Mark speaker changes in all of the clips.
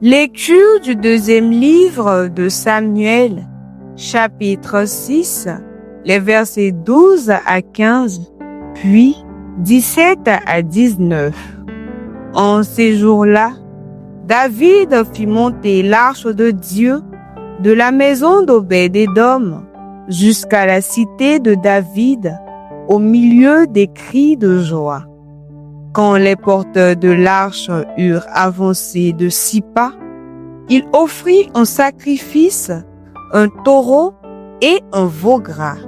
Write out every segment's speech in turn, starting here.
Speaker 1: Lecture du deuxième livre de Samuel, chapitre 6, les versets 12 à 15, puis 17 à 19. En ces jours-là, David fit monter l'arche de Dieu de la maison d'Obed-Édom jusqu'à la cité de David, au milieu des cris de joie. Quand les porteurs de l'arche eurent avancé de 6 pas, il offrit en sacrifice un taureau et un veau gras.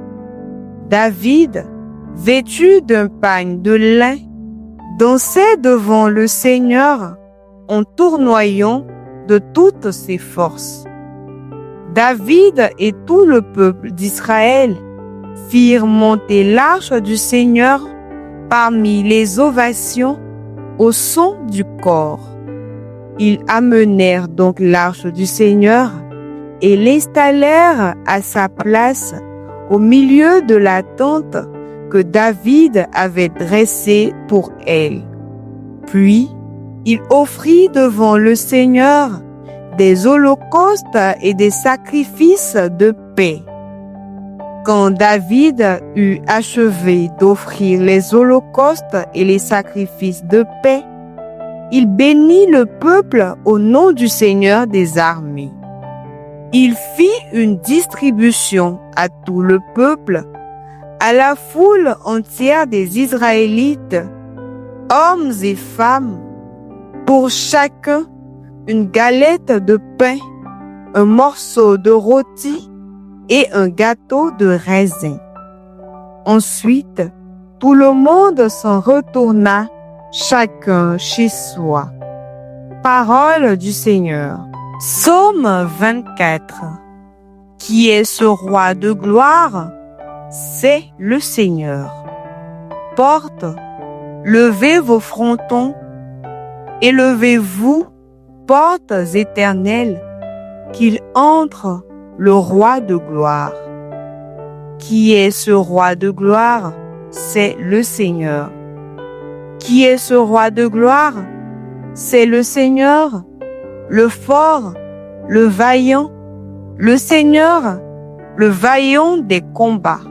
Speaker 1: David, vêtu d'un pagne de lin, dansait devant le Seigneur en tournoyant de toutes ses forces. David et tout le peuple d'Israël firent monter l'arche du Seigneur parmi les ovations au son du cor. Ils amenèrent donc l'arche du Seigneur et l'installèrent à sa place au milieu de la tente que David avait dressée pour elle. Puis, il offrit devant le Seigneur des holocaustes et des sacrifices de paix. Quand David eut achevé d'offrir les holocaustes et les sacrifices de paix, il bénit le peuple au nom du Seigneur des armées. Il fit une distribution à tout le peuple, à la foule entière des Israélites, hommes et femmes, pour chacun une galette de pain, un morceau de rôti et un gâteau de raisin. Ensuite, tout le monde s'en retourna, chacun chez soi. Parole du Seigneur. Psaume 24. Qui est ce roi de gloire? C'est le Seigneur. Portes, levez vos frontons, élevez-vous, portes éternelles, qu'il entre le roi de gloire. Qui est ce roi de gloire? C'est le Seigneur. Qui est ce roi de gloire? C'est le Seigneur, le fort, le vaillant, le Seigneur, le vaillant des combats.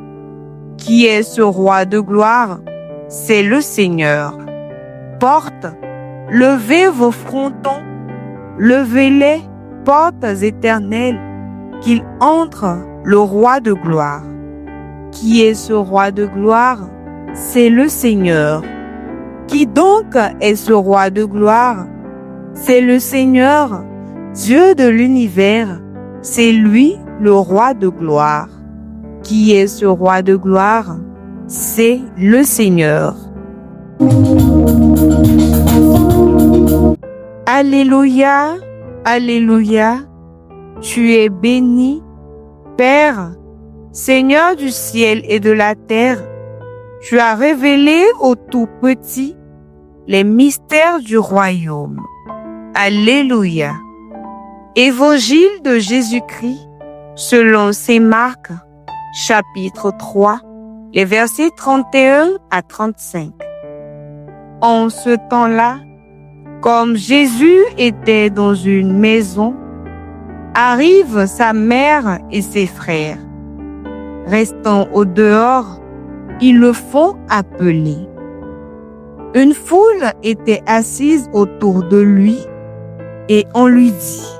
Speaker 1: Qui est ce roi de gloire? C'est le Seigneur. Portes, levez vos frontons, levez-les, portes éternelles, qu'il entre le roi de gloire. Qui est ce roi de gloire? C'est le Seigneur. Qui donc est ce roi de gloire? C'est le Seigneur, Dieu de l'univers. C'est lui le roi de gloire. Qui est ce roi de gloire? C'est le Seigneur. Alléluia, Alléluia. Tu es béni, Père, Seigneur du ciel et de la terre. Tu as révélé aux tout petits les mystères du royaume. Alléluia. Évangile de Jésus-Christ selon saint Marc, chapitre 3, les versets 31 à 35. En ce temps-là, comme Jésus était dans une maison, arrivent sa mère et ses frères. Restant au dehors, ils le font appeler. Une foule était assise autour de lui et on lui dit: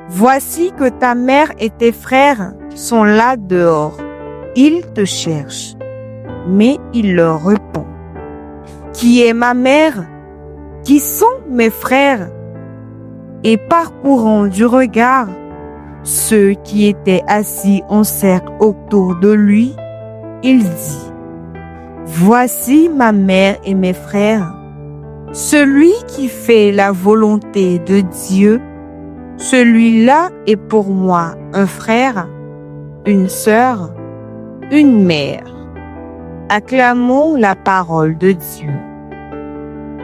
Speaker 1: Voici que ta mère et tes frères sont là dehors. Ils te cherchent. Mais il leur répond: Qui est ma mère? Qui sont mes frères? Et parcourant du regard ceux qui étaient assis en cercle autour de lui, il dit: Voici ma mère et mes frères. Celui qui fait la volonté de Dieu, celui-là est pour moi un frère, une sœur, une mère. Acclamons la parole de Dieu.